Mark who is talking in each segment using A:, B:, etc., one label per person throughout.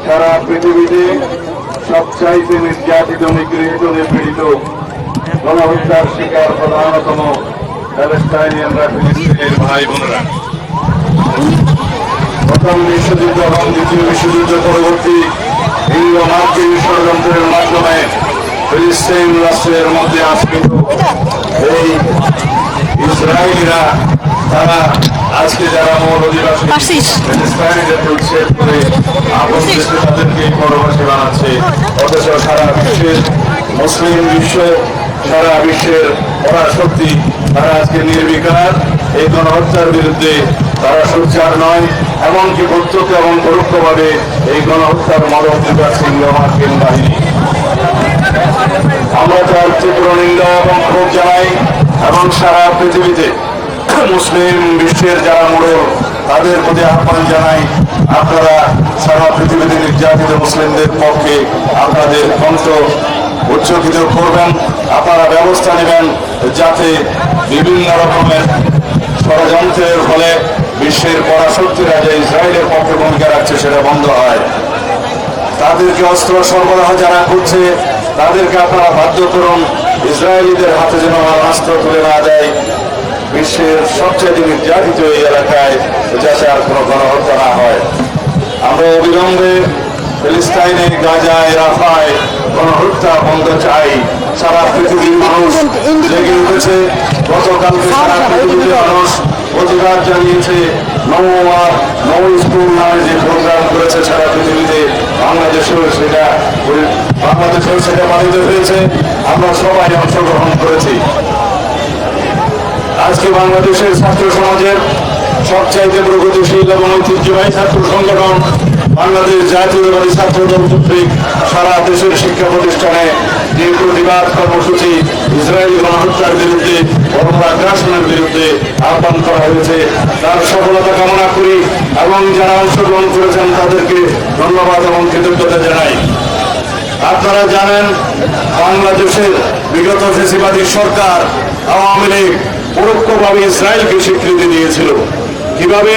A: সারা পৃথিবীতে সবচাইতে নির্যাতিত, নিগৃহীত, নিপীড়িত, গণহত্যার শিকার প্রধানতম প্যালেস্টাইনিয়ানরা, ফিলিস্তিনের ভাই বোনেরা। প্রথম বিশ্বযুদ্ধ এবং দ্বিতীয় বিশ্বযুদ্ধ পরবর্তী ইংলো মার্কিন ষড়যন্ত্রের মাধ্যমে ফিলিস্তিন রাষ্ট্রের মধ্যে আশ্রিত এই ইসরায়েলিরা, তারা আজকে যারা মূল অধিবাসী ফিলিস্তিনিদেরকে উচ্ছেদ করে আপন দেশে তাদেরকে পরবাসী বানাচ্ছে, অথচ সারা বিশ্বের মুসলিম বিশ্ব, সারা বিশ্বের পরাশক্তি তারা আজকে নির্বিকার এই গণহত্যার বিরুদ্ধে। তারা সোচ্চার নয়, এমনকি প্রত্যক্ষ এবং পরোক্ষভাবে এই গণহত্যার মদত যোগাচ্ছে মার্কিন বাহিনী। আমরা তার তীব্র নিন্দা এবং ক্ষোভ জানাই এবং সারা পৃথিবীতে মুসলিম বিশ্বের যারা মোড়ল তাদের প্রতি আহ্বান জানাই, আপনারা সারা পৃথিবীতে নির্যাতিত মুসলিমদের পক্ষে আপনাদের কণ্ঠ উচ্চকিত করবেন, আপনারা ব্যবস্থা নেবেন যাতে বিভিন্ন রকমের ষড়যন্ত্রের ফলে বিশ্বের পরাশক্তিরা যে ইসরায়েলের পক্ষে ভূমিকা রাখছে সেটা বন্ধ হয়। তাদেরকে অস্ত্র সরবরাহ যারা করছে তাদেরকে আপনারা বাধ্য করুন, ইসরায়েলিদের হাতে যেন অস্ত্র তুলে না দেয়। বিশ্বের সবচেয়ে নির্যাতিত এই এলাকায় যাতে আর কোনো গণহত্যা না হয়। আমরা অবিলম্বে ফিলিস্তিনে, গাজায়, রাফায় গণহত্যা বন্ধ চাই। সারা পৃথিবীর মানুষ জেগে উঠেছে। গতকালকে সারা পৃথিবীর মানুষ প্রতিবাদ জানিয়েছে। নো ওয়ার নো স্কুল নামে যে প্রোগ্রাম করেছে সারা পৃথিবীতে, বাংলাদেশেও সেটা পালিত হয়েছে। আমরা সবাই অংশগ্রহণ করেছি। আজকে বাংলাদেশের ছাত্র সমাজের সবচাইতে প্রগতিশীল এবং ঐতিহ্যবাহী ছাত্র সংগঠন বাংলাদেশ জাতীয়তাবাদী ছাত্র দল কর্তৃক সারা দেশের শিক্ষা প্রতিষ্ঠানে যে প্রতিবাদ কর্মসূচি ইসরায়েলি গণহত্যার বিরুদ্ধে, আগ্রাসনের বিরুদ্ধে আহ্বান করা হয়েছে, তার সফলতা কামনা করি এবং যারা অংশগ্রহণ করেছেন তাদেরকে ধন্যবাদ এবং কৃতজ্ঞতা জানাই। আপনারা জানেন, বাংলাদেশের বিগত ফ্যাসিবাদী সরকার আওয়ামী লীগ পরোক্ষভাবে ইসরায়েলকে স্বীকৃতি দিয়েছিল। কিভাবে?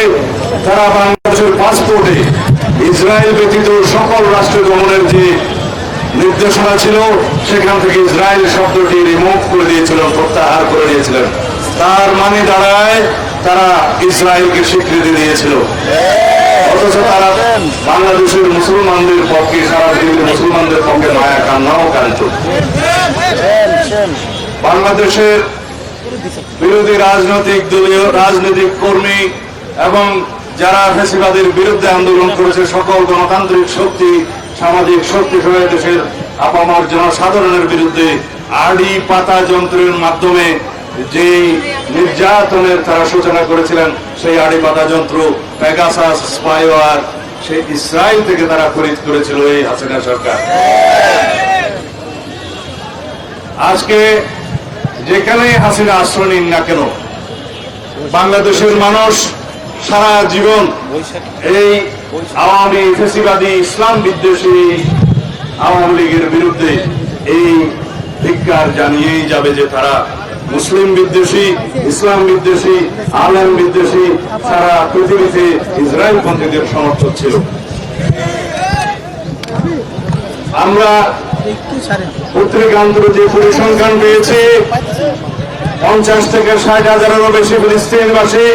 A: তারা বাংলাদেশের পাসপোর্টে ইসরায়েল ব্যতীত সকল রাষ্ট্র গমনের যে নির্দেশনা ছিল সেখান থেকে ইসরায়েল শব্দটি রিমুভ করে দিয়েছিল, প্রত্যাহার করে দিয়েছিলেন। তার মানে দাঁড়ায় তারা ইসরায়েলকে স্বীকৃতি দিয়েছিল, অথচ তারা বাংলাদেশের মুসলমানদের পক্ষে, সারা পৃথিবীর মুসলমানদের পক্ষে মায়া কান্নাও কান্ত। বাংলাদেশের বিরোধী রাজনৈতিক কর্মী এবং যারা ফ্যাসিবাদের বিরুদ্ধে আন্দোলন করেছে, সকল গণতান্ত্রিক শক্তি, সামাজিক শক্তি সহ দেশের আপামর জনসাধারণের বিরুদ্ধে আড়ি পাতা যন্ত্রের মাধ্যমে যে নির্যাতনের তারা সূচনা করেছিলেন, সেই আড়ি পাতা যন্ত্র পেগাসাস স্পাইওয়ার সেই ইসরায়েল থেকে তারা খরিদ করেছিল এই হাসিনা সরকার। আজকে যেখানে হাসিনা আশ্রয় নিন না কেন, বাংলাদেশের মানুষ সারা জীবন এই আওয়ামী ফ্যাসিবাদী ইসলাম বিদ্বেষী আওয়ামী লীগের বিরুদ্ধে এই ধিক্কার জানিয়েই যাবে যে তারা মুসলিম বিদ্বেষী, ইসলাম বিদ্বেষী, আলেম বিদ্বেষী, সারা পৃথিবীতে ইসরায়েল পন্থীদের সমর্থক ছিল। আমরা পত্রিকান্তরে যে পরিসংখ্যান পেয়েছি, 50 থেকে 60,000-এরও বেশি ফিলিস্তিনবাসী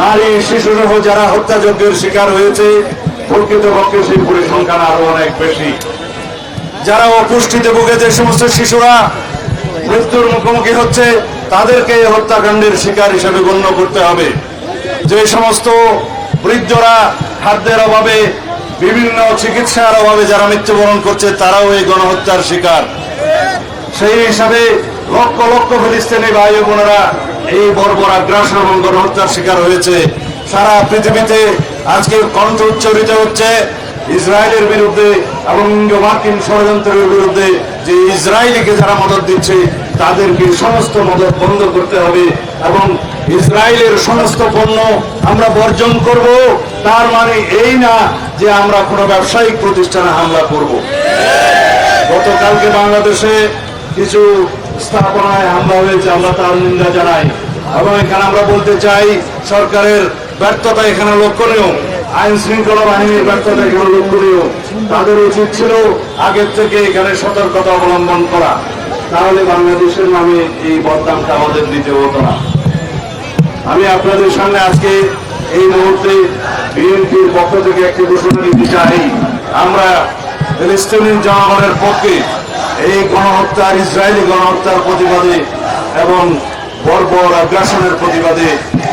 A: নারী, শিশু সহ যারা হত্যাযজ্ঞের শিকার হয়েছে, প্রকৃতপক্ষে সেই পরিসংখ্যান আরো অনেক বেশি। যারা অপুষ্টিতে ভুগে যে সমস্ত শিশুরা মৃত্যুর মুখোমুখি হচ্ছে, তাদেরকে হত্যাকাণ্ডের শিকার হিসেবে গণ্য করতে হবে। যে সমস্ত বৃদ্ধরা খাদ্যের অভাবে, বিভিন্ন চিকিৎসার অভাবে যারা মৃত্যুবরণ করছে, তারাও এই গণহত্যার শিকার। সেই হিসাবে লক্ষ লক্ষ ফিলিস্তিনি ভাই বোনেরা এই বর্বর আগ্রাসন এবং গণহত্যার শিকার হয়েছে। সারা পৃথিবীতে আজকে কণ্ঠ উচ্চারিত হচ্ছে ইসরায়েলের বিরুদ্ধে এবং মার্কিন ষড়যন্ত্রের বিরুদ্ধে, যে ইসরায়েলকে যারা মদত দিচ্ছে তাদেরকে সমস্ত মদত বন্ধ করতে হবে এবং ইসরায়েলের সমস্ত পণ্য আমরা বর্জন করব। তার মানে এই না যে আমরা কোনো ব্যবসায়িক প্রতিষ্ঠানে হামলা করব। গতকালকে বাংলাদেশে কিছু স্থাপনায় হামলা হয়েছে, আমরা তার নিন্দা জানাই এবং এখানে আমরা বলতে চাই সরকারের ব্যর্থতা এখানে লক্ষণীয়। আইন শৃঙ্খলা বাহিনীর ব্যর্থতা এখানে লক্ষণীয়। তাদের উচিত ছিল আগের থেকে এখানে সতর্কতা অবলম্বন করা, তাহলে বাংলাদেশের নামে এই বদনামটা আমাদের দিতে হতো না। আমি আপনাদের সামনে আজকে এই মুহূর্তে বিএনপির পক্ষ থেকে একটি ঘোষণা দিতে চাই। আমরা ফিলিস্তিনি জনগণের পক্ষে এই গণহত্যার, ইসরায়েলি গণহত্যার প্রতিবাদে এবং বর্বর আগ্রাসনের প্রতিবাদে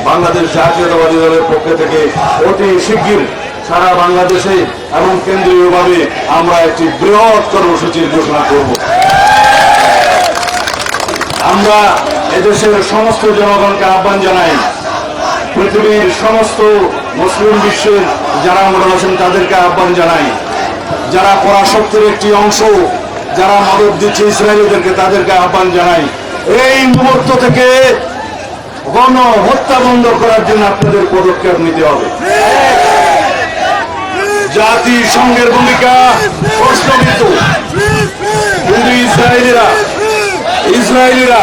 A: বাংলাদেশ জাতীয়তাবাদী দলের পক্ষ থেকে অতি শিগগির সারা বাংলাদেশে এবং কেন্দ্রীয়ভাবে আমরা একটি বৃহৎ কর্মসূচির ঘোষণা করব। আমরা এদেশের সমস্ত জনগণকে আহ্বান জানাই, পৃথিবীর সমস্ত মুসলিম বিশ্বের যারা আমরা আছেন তাদেরকে আহ্বান জানাই, যারা পরাশক্তির একটি অংশ যারা মদত দিচ্ছে ইসরায়েলিদেরকে তাদেরকে আহ্বান জানাই, এই মুহূর্ত থেকে গণহত্যা বন্ধ করার জন্য আপনাদের পদক্ষেপ নিতে হবে। জাতিসংঘের ভূমিকা প্রশ্নবিদ্ধ, কিন্তু ইসরায়েলিরা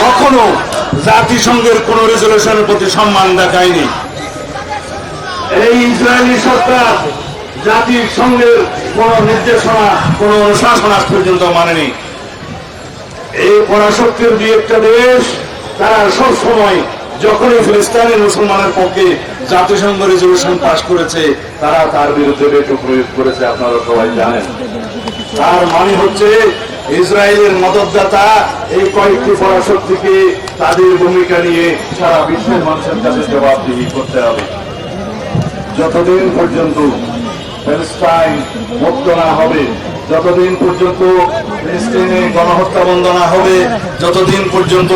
A: কখনো জাতিসংঘের কোন রেজলিউশনের প্রতি সম্মান দেখায়নি। এই ইসরায়েলি সরকার জাতিসংঘের কোন নির্দেশনা, কোন অনুশাসন আজ পর্যন্ত মানেনি। এই পরাশক্তির দুই একটা দেশ তারা সবসময় যখনই ফিলিস্তিনি মুসলমানের পক্ষে জাতিসংঘ রেজলিউশন পাশ করেছে তারা তার বিরুদ্ধে ভেটো প্রয়োগ করেছে, আপনারা সবাই জানেন। তার মানে হচ্ছে ইসরায়েলের মদতদাতা এই কয়েকটি পরাশক্তিকে তাদের ভূমিকা নিয়ে সারা বিশ্বের মানুষের কাছে জবাবদিহি করতে হবে। যতদিন পর্যন্ত প্যালেস্টাইন মুক্ত না হবে, যতদিন পর্যন্ত ফিলিস্তিনে গণহত্যা বন্ধ না হবে, যতদিন পর্যন্ত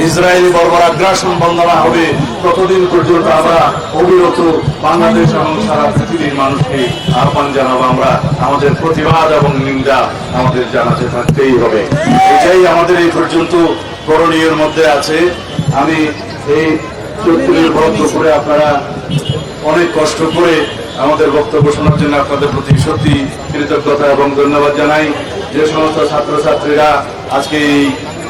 A: ইসরায়েলি বর্বর আগ্রাসন বন্ধ না হবে, ততদিন পর্যন্ত আমরা অবিরত বাংলাদেশ এবং সারা পৃথিবীর মানুষকে আহ্বান জানাবো। আমরা আমাদের প্রতিবাদ এবং নিন্দা আমাদের জানাতে থাকতেই হবে। এটাই আমাদের এই পর্যন্ত করণীয়ের মধ্যে আছে। আমি এই চৈত্রের বরাদ্দ করে আপনারা অনেক কষ্ট করে আমাদের বক্তব্য শোনার জন্য আপনাদের প্রতি সত্যি কৃতজ্ঞতা এবং ধন্যবাদ জানাই। যে সমস্ত ছাত্রছাত্রীরা আজকে এই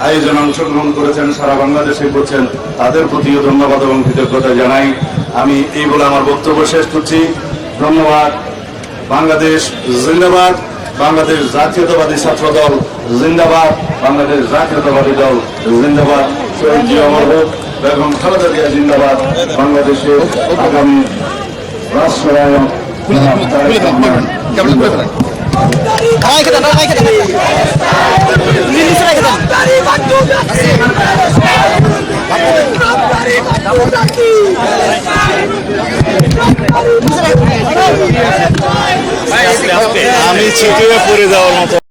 A: আয়োজনে অংশগ্রহণ করেছেন, সারা বাংলাদেশে করছেন, তাদের প্রতিও ধন্যবাদ এবং কৃতজ্ঞতা জানাই। আমি এই বলে আমার বক্তব্য শেষ করছি। ধন্যবাদ। বাংলাদেশ জিন্দাবাদ, বাংলাদেশ জাতীয়তাবাদী ছাত্র দল জিন্দাবাদ, বাংলাদেশ জাতীয়তাবাদী দল জিন্দাবাদ। শহীদ জিয়া অমর হোক, বেগম খালেদা জিয়া জিন্দাবাদ। বাংলাদেশের আগামী রাষ্ট্রনায়ক আমি ছিটিয়ে পড়ে যাওয়ার মতো।